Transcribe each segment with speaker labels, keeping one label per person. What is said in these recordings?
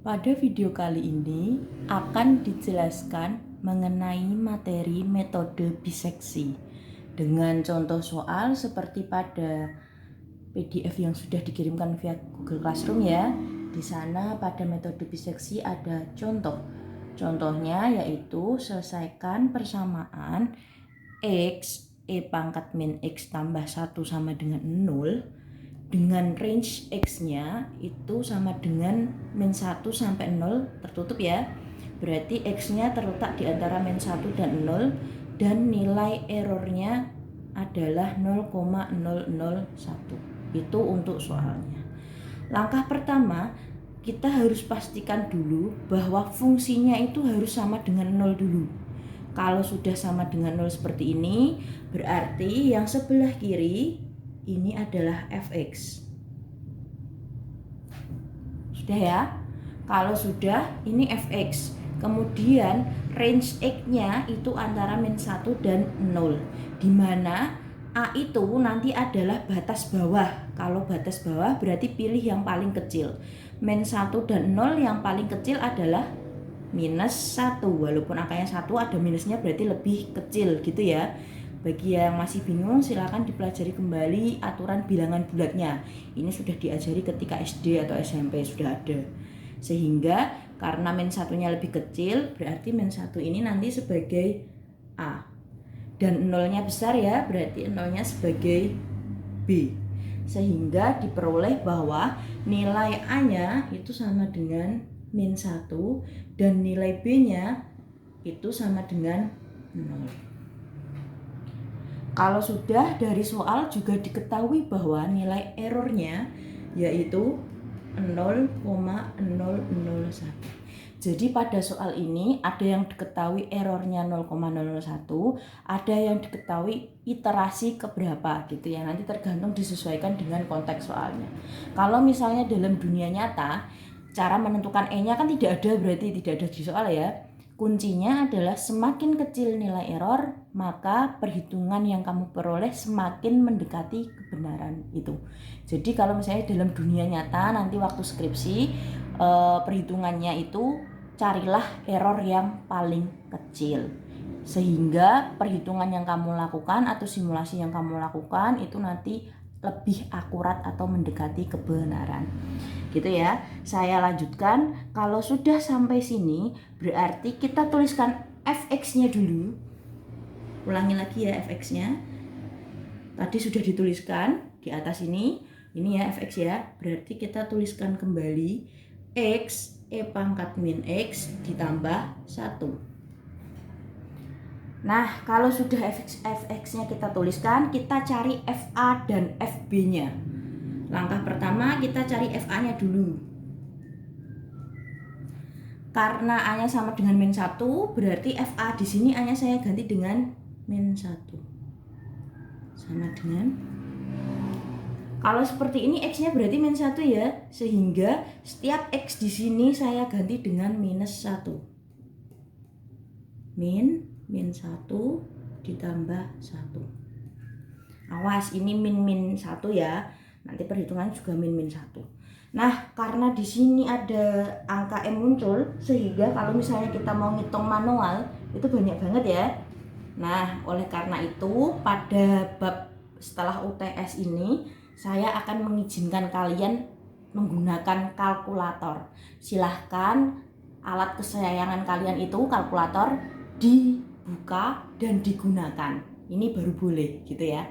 Speaker 1: Pada video kali ini akan dijelaskan mengenai materi metode biseksi dengan contoh soal seperti pada PDF yang sudah dikirimkan via Google Classroom ya. Di sana pada metode biseksi ada contoh. Contohnya yaitu selesaikan persamaan X pangkat min X tambah 1 sama dengan 0 dengan range X-nya itu sama dengan min 1 sampai 0 tertutup ya. Berarti X-nya terletak di antara min 1 dan 0 dan nilai errornya adalah 0,001. Itu untuk soalnya. Langkah pertama, kita harus pastikan dulu bahwa fungsinya itu harus sama dengan 0 dulu. Kalau sudah sama dengan 0 seperti ini, berarti yang sebelah kiri ini adalah fx. Sudah ya? Kalau sudah, ini fx. Kemudian range x-nya itu antara min 1 dan 0. Di mana A itu nanti adalah batas bawah. Kalau batas bawah berarti pilih yang paling kecil. Min 1 dan 0 yang paling kecil adalah minus 1. Walaupun angkanya 1 ada minusnya berarti lebih kecil gitu ya. Bagi yang masih bingung silakan dipelajari kembali aturan bilangan bulatnya. Ini sudah diajari ketika SD atau SMP sudah ada. Sehingga karena min 1-nya lebih kecil berarti min 1 ini nanti sebagai A. Dan 0-nya besar ya, berarti 0-nya sebagai B. Sehingga diperoleh bahwa nilai A-nya itu sama dengan min 1 dan nilai B-nya itu sama dengan 0. Kalau sudah dari soal juga diketahui bahwa nilai errornya yaitu 0,001. Jadi pada soal ini ada yang diketahui errornya 0,001, ada yang diketahui iterasi keberapa gitu ya. Nanti tergantung disesuaikan dengan konteks soalnya. Kalau misalnya dalam dunia nyata, cara menentukan E-nya kan tidak ada, berarti tidak ada di soal ya. Kuncinya adalah semakin kecil nilai error, maka perhitungan yang kamu peroleh semakin mendekati kebenaran itu. Jadi kalau misalnya dalam dunia nyata nanti waktu skripsi perhitungannya itu carilah error yang paling kecil. Sehingga perhitungan yang kamu lakukan atau simulasi yang kamu lakukan itu nanti lebih akurat atau mendekati kebenaran. Gitu ya. Saya lanjutkan, kalau sudah sampai sini berarti kita tuliskan fx-nya dulu. Ulangi lagi ya fx-nya. Tadi sudah dituliskan di atas ini ya fx ya. Berarti kita tuliskan kembali x pangkat min x ditambah 1. Nah, kalau sudah fx-nya kita tuliskan, kita cari fa dan fb-nya. Langkah pertama kita cari fa-nya dulu. Karena a-nya sama dengan min 1, berarti fa di sini a-nya saya ganti dengan min 1. Sama dengan, kalau seperti ini x-nya berarti min 1 ya, sehingga setiap x di sini saya ganti dengan minus 1. Min 1 ditambah 1. Awas, ini min 1 ya. Nanti perhitungan juga min 1. Nah, karena di sini ada angka M muncul, sehingga kalau misalnya kita mau ngitung manual, itu banyak banget ya. Nah, oleh karena itu, pada bab setelah UTS ini, saya akan mengizinkan kalian menggunakan kalkulator. Silahkan alat kesayangan kalian itu, kalkulator, dibuka dan digunakan. Ini baru boleh gitu ya.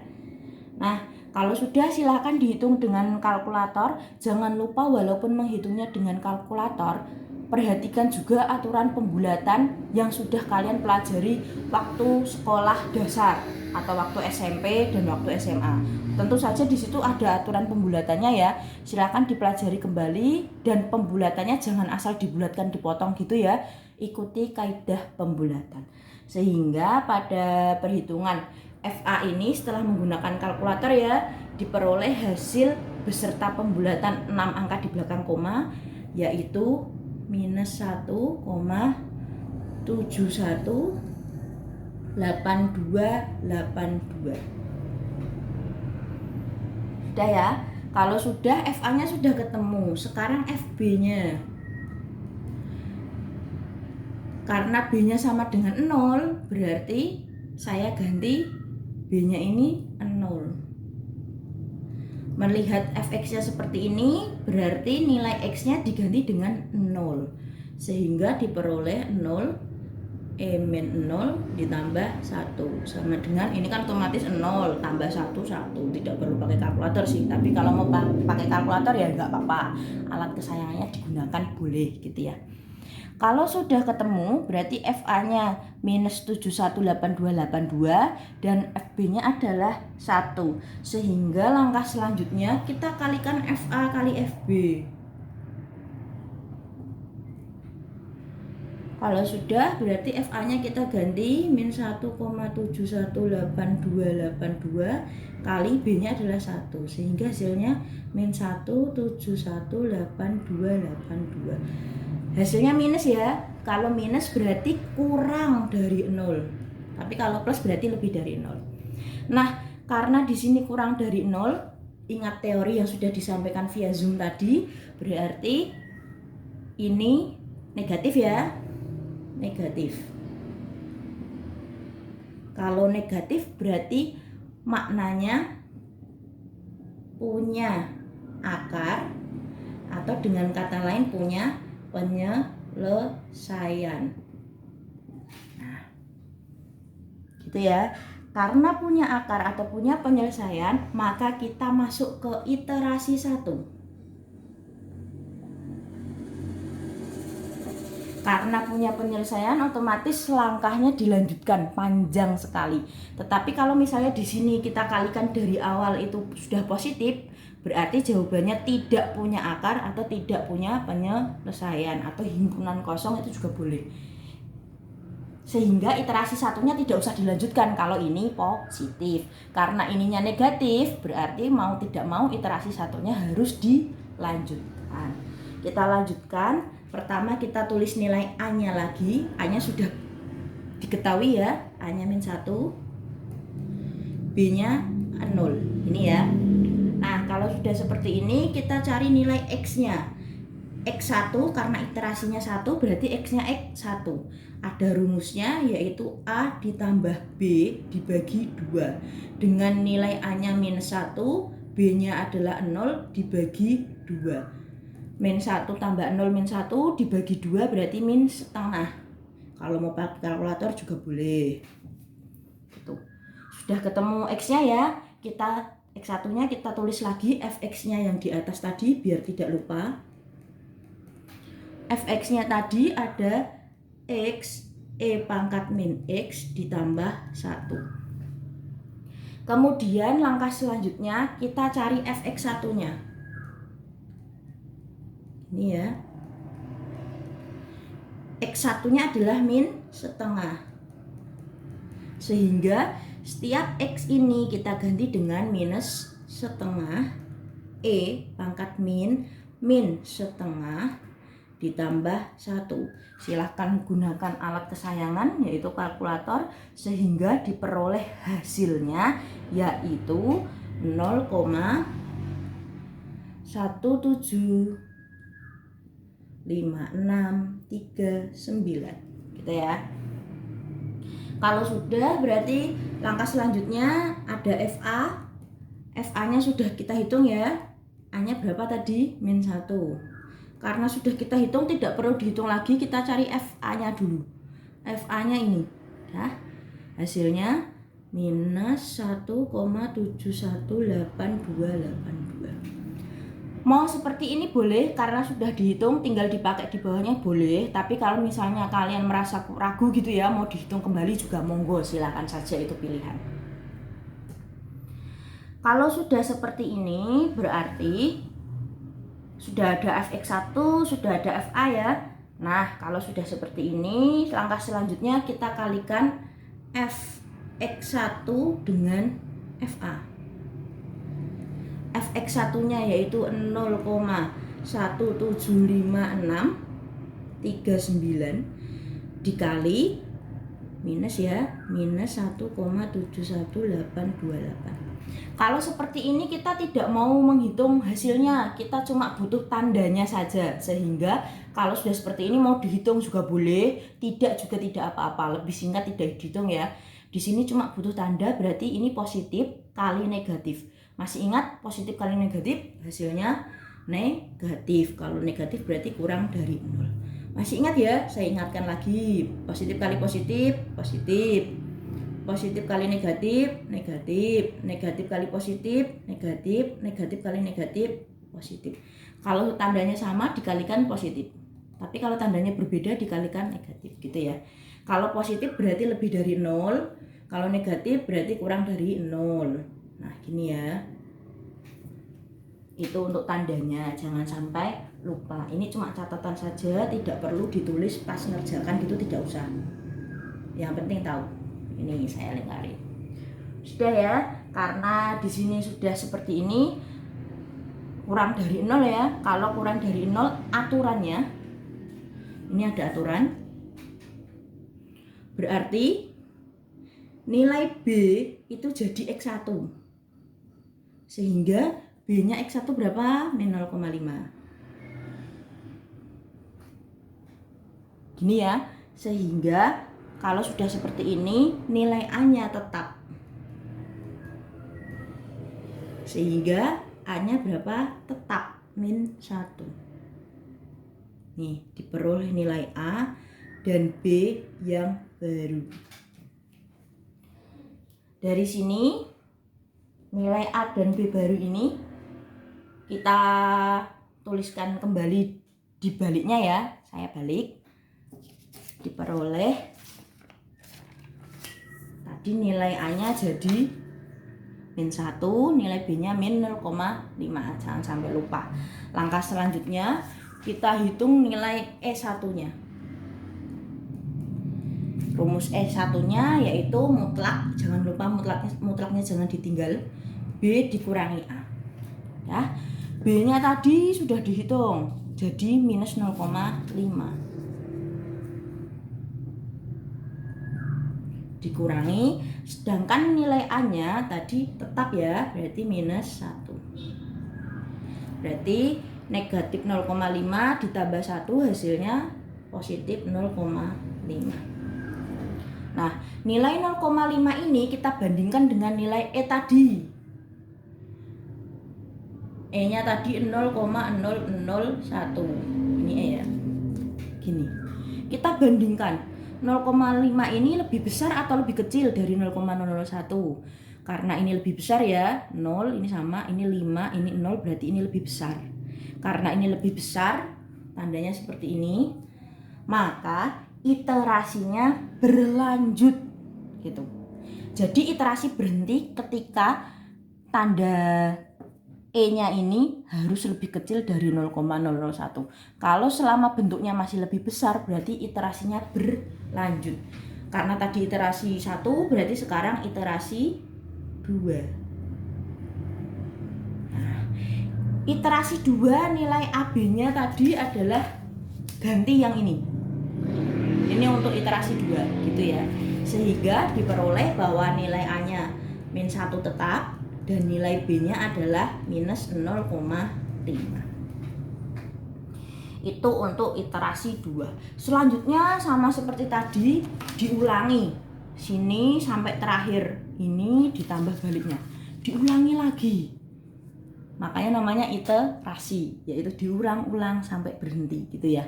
Speaker 1: Nah, kalau sudah silahkan dihitung dengan kalkulator. Jangan lupa walaupun menghitungnya dengan kalkulator, perhatikan juga aturan pembulatan yang sudah kalian pelajari waktu sekolah dasar atau waktu SMP dan waktu SMA. Tentu saja di situ ada aturan pembulatannya ya. Silahkan dipelajari kembali dan pembulatannya jangan asal dibulatkan dipotong gitu ya. Ikuti kaidah pembulatan. Sehingga pada perhitungan FA ini setelah menggunakan kalkulator ya, diperoleh hasil beserta pembulatan 6 angka di belakang koma, yaitu minus 1,718282. Sudah ya? Kalau sudah FA-nya sudah ketemu, sekarang FB-nya. Karena B-nya sama dengan 0, berarti saya ganti B-nya ini 0. Melihat fx-nya seperti ini, berarti nilai x-nya diganti dengan 0. Sehingga diperoleh 0 min 0 ditambah 1 sama dengan, ini kan otomatis 0 tambah 1 1, tidak perlu pakai kalkulator sih, tapi kalau mau pakai kalkulator ya nggak apa-apa, alat kesayangannya digunakan boleh gitu ya. Kalau sudah ketemu berarti FA-nya minus 718282 dan FB-nya adalah 1, sehingga langkah selanjutnya kita kalikan FA kali FB. Kalau sudah berarti FA-nya kita ganti min 1,718282 kali B-nya adalah 1, sehingga hasilnya min 1,718282. Hasilnya minus ya. Kalau minus berarti kurang dari 0. Tapi kalau plus berarti lebih dari 0. Nah, karena di sini kurang dari 0, ingat teori yang sudah disampaikan via Zoom tadi, berarti ini negatif ya. Negatif. Kalau negatif berarti maknanya punya akar, atau dengan kata lain punya penyelesaian. Nah, gitu ya. Karena punya akar atau punya penyelesaian, maka kita masuk ke iterasi 1. Karena punya penyelesaian, otomatis langkahnya dilanjutkan panjang sekali. Tetapi kalau misalnya di sini kita kalikan dari awal itu sudah positif, berarti jawabannya tidak punya akar atau tidak punya penyelesaian, atau himpunan kosong itu juga boleh. Sehingga iterasi satunya tidak usah dilanjutkan kalau ini positif. Karena ininya negatif, berarti mau tidak mau iterasi satunya harus dilanjutkan. Kita lanjutkan. Pertama kita tulis nilai A-nya lagi. A-nya sudah diketahui ya. A-nya min 1, B-nya 0. Ini ya. Nah, kalau sudah seperti ini, kita cari nilai X-nya. X1 karena iterasinya 1, berarti X-nya X1. Ada rumusnya, yaitu A ditambah B dibagi 2. Dengan nilai A-nya min 1, B-nya adalah 0 dibagi 2. Min 1 tambah 0 min 1 dibagi 2 berarti min setengah. Kalau mau pakai kalkulator juga boleh. Gitu. Sudah ketemu X-nya ya. Kita X1-nya kita tulis lagi Fx-nya yang di atas tadi biar tidak lupa. Fx-nya tadi ada X E pangkat min X ditambah 1. Kemudian langkah selanjutnya kita cari Fx1-nya. Ini ya. X1-nya adalah min setengah. Sehingga setiap X ini kita ganti dengan minus setengah. E pangkat min setengah ditambah 1. Silahkan gunakan alat kesayangan yaitu kalkulator, sehingga diperoleh hasilnya yaitu 0,175639 gitu ya. Kalau sudah berarti langkah selanjutnya ada FA. FA-nya sudah kita hitung ya. A-nya berapa tadi? Min 1. Karena sudah kita hitung tidak perlu dihitung lagi, kita cari FA-nya dulu. FA-nya ini ya. Hasilnya minus 1,718282. Mau seperti ini boleh, karena sudah dihitung tinggal dipakai di bawahnya boleh. Tapi kalau misalnya kalian merasa ragu gitu ya, mau dihitung kembali juga monggo, silakan saja, itu pilihan. Kalau sudah seperti ini berarti sudah ada Fx1, sudah ada Fa ya. Nah, kalau sudah seperti ini, langkah selanjutnya kita kalikan Fx1 dengan Fa. Fx1-nya yaitu 0,175639 dikali minus ya, minus 1,71828. Kalau seperti ini kita tidak mau menghitung hasilnya, kita cuma butuh tandanya saja. Sehingga kalau sudah seperti ini mau dihitung juga boleh, tidak juga tidak apa-apa. Lebih singkat tidak dihitung ya. Di sini cuma butuh tanda, berarti ini positif kali negatif. Masih ingat positif kali negatif hasilnya negatif. Kalau negatif berarti kurang dari 0. Masih ingat ya? Saya ingatkan lagi. Positif kali positif, positif. Positif kali negatif, negatif. Negatif kali positif, negatif. Negatif kali negatif, positif. Kalau tandanya sama dikalikan positif. Tapi kalau tandanya berbeda dikalikan negatif gitu ya. Kalau positif berarti lebih dari 0. Kalau negatif berarti kurang dari 0. Nah gini ya. Itu untuk tandanya, jangan sampai lupa. Ini cuma catatan saja, tidak perlu ditulis pas ngerjakan gitu, tidak usah. Yang penting tahu. Ini saya lingkarin. Sudah ya, karena di sini sudah seperti ini, kurang dari 0 ya. Kalau kurang dari 0 aturannya, ini ada aturan. Berarti nilai B itu jadi X1. Sehingga B-nya X1 berapa? Min 0,5. Gini ya, sehingga kalau sudah seperti ini nilai A-nya tetap. Sehingga A-nya berapa? Tetap min 1. Nih, diperoleh nilai A dan B yang baru. Dari sini nilai A dan B baru ini kita tuliskan kembali di baliknya ya. Saya balik. Diperoleh tadi nilai A-nya jadi min 1, nilai B-nya min 0,5. Jangan sampai lupa. Langkah selanjutnya kita hitung nilai E1-nya. Rumus E1-nya yaitu mutlak, jangan lupa mutlaknya jangan ditinggal. B dikurangi A. Ya. B-nya tadi sudah dihitung, jadi minus 0,5. Dikurangi, sedangkan nilai A-nya tadi tetap ya, berarti minus 1. Berarti negatif 0,5 ditambah 1 hasilnya positif 0,5. Nah, nilai 0,5 ini kita bandingkan dengan nilai E tadi. E-nya tadi 0,001. Ini E ya. Gini. Kita bandingkan 0,5 ini lebih besar atau lebih kecil dari 0,001. Karena ini lebih besar ya, 0 ini sama, ini 5, ini 0, berarti ini lebih besar. Karena ini lebih besar, tandanya seperti ini, maka iterasinya berlanjut gitu. Jadi iterasi berhenti ketika tanda E-nya ini harus lebih kecil dari 0,001. Kalau selama bentuknya masih lebih besar berarti iterasinya berlanjut. Karena tadi iterasi 1 berarti sekarang iterasi 2. Nah, iterasi 2 nilai AB-nya tadi adalah ganti yang ini. Ini untuk iterasi 2 gitu ya. Sehingga diperoleh bahwa nilai A-nya min 1 tetap dan nilai B-nya adalah minus 0,5. Itu untuk iterasi 2. Selanjutnya sama seperti tadi, diulangi. Sini sampai terakhir, ini ditambah baliknya. Diulangi lagi. Makanya namanya iterasi, yaitu diulang-ulang sampai berhenti gitu ya.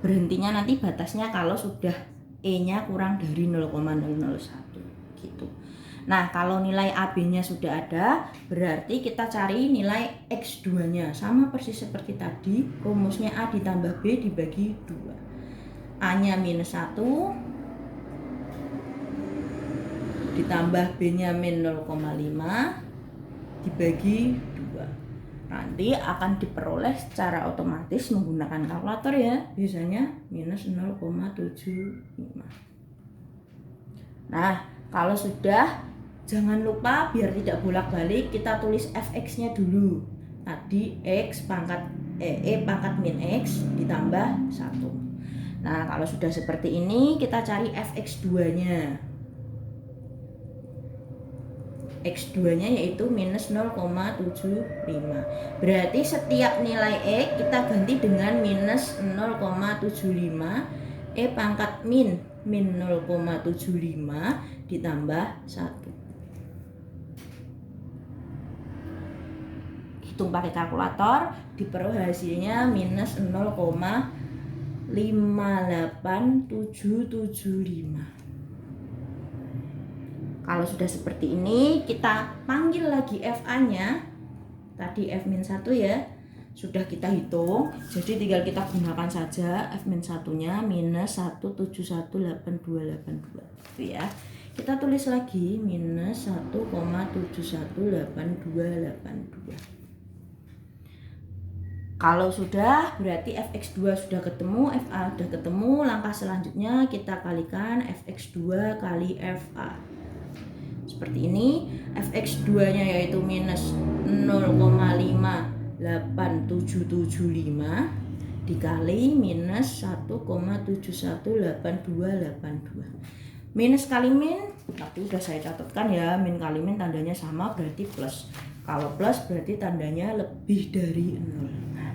Speaker 1: Berhentinya nanti batasnya kalau sudah E-nya kurang dari 0,001 gitu. Nah, kalau nilai AB-nya sudah ada, berarti kita cari nilai X2-nya. Sama persis seperti tadi, rumusnya A ditambah B dibagi 2. A-nya minus 1, ditambah B-nya min 0,5, dibagi 2. Nanti akan diperoleh secara otomatis menggunakan kalkulator ya, biasanya minus 0,75. Nah, kalau sudah, jangan lupa biar tidak bolak-balik kita tulis fx-nya dulu. Tadi x pangkat E pangkat min x ditambah 1. Nah, kalau sudah seperti ini, kita cari fx2-nya. X2-nya yaitu minus 0,75. Berarti setiap nilai E kita ganti dengan minus 0,75. E pangkat min 0,75 ditambah 1. Hitung pakai kalkulator, diperoleh hasilnya minus 0,58775. Kalau sudah seperti ini, kita panggil lagi FA-nya. Tadi F-1 ya, sudah kita hitung. Jadi tinggal kita gunakan saja F-1-nya minus 1718282. Itu ya. Kita tulis lagi minus 1,718282. Kalau sudah, berarti fx2 sudah ketemu, fa sudah ketemu. Langkah selanjutnya kita kalikan fx2 kali fa. Seperti ini, fx2-nya yaitu minus 0,58775 dikali minus 1,718282. Minus kali min, tapi udah saya catatkan ya, min kali min tandanya sama berarti plus. Kalau plus berarti tandanya lebih dari 0. Nah,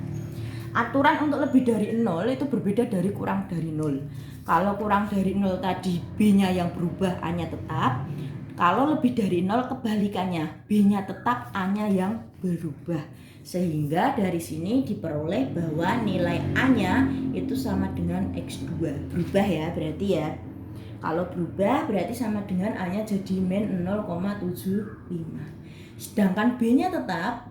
Speaker 1: aturan untuk lebih dari 0 itu berbeda dari kurang dari 0. Kalau kurang dari 0 tadi B-nya yang berubah, A-nya tetap. Kalau lebih dari 0 kebalikannya, B-nya tetap, A-nya yang berubah. Sehingga dari sini diperoleh bahwa nilai A-nya itu sama dengan X2. Berubah ya berarti ya. Kalau berubah berarti sama dengan A-nya jadi min 0,75. Sedangkan B-nya tetap.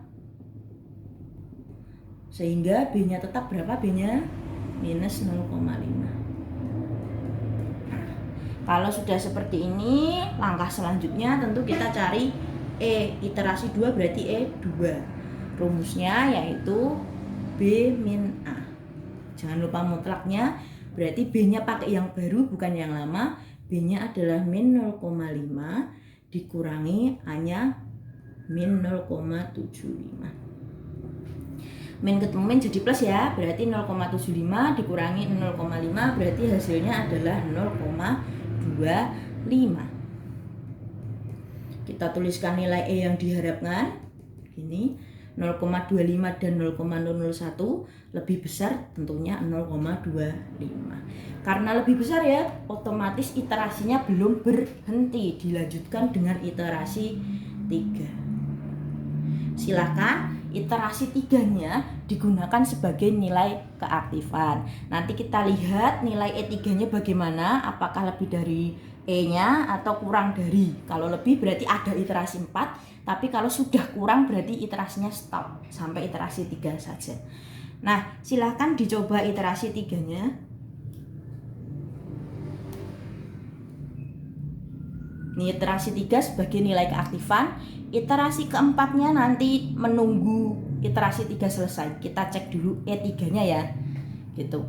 Speaker 1: Sehingga B-nya tetap berapa B-nya? Minus 0,5. Kalau sudah seperti ini, langkah selanjutnya tentu kita cari E. Iterasi 2 berarti E2. Rumusnya yaitu B min A. Jangan lupa mutlaknya, berarti B-nya pakai yang baru bukan yang lama. B-nya adalah min 0,5 dikurangi A-nya min 0,75. Min ketemu min jadi plus ya, berarti 0,75 dikurangi 0,5 berarti hasilnya adalah 0,25. Kita tuliskan nilai E yang diharapkan. Ini 0,25 dan 0,001 lebih besar tentunya 0,25. Karena lebih besar ya, otomatis iterasinya belum berhenti, dilanjutkan dengan iterasi 3. Silakan iterasi 3-nya digunakan sebagai nilai keaktifan. Nanti kita lihat nilai E3-nya bagaimana, apakah lebih dari E-nya atau kurang dari. Kalau lebih berarti ada iterasi 4, tapi kalau sudah kurang berarti iterasinya stop sampai iterasi 3 saja. Nah, silakan dicoba iterasi 3-nya. Ini iterasi 3 sebagai nilai keaktifan. Iterasi keempatnya nanti menunggu iterasi 3 selesai. Kita cek dulu E3-nya ya. Gitu.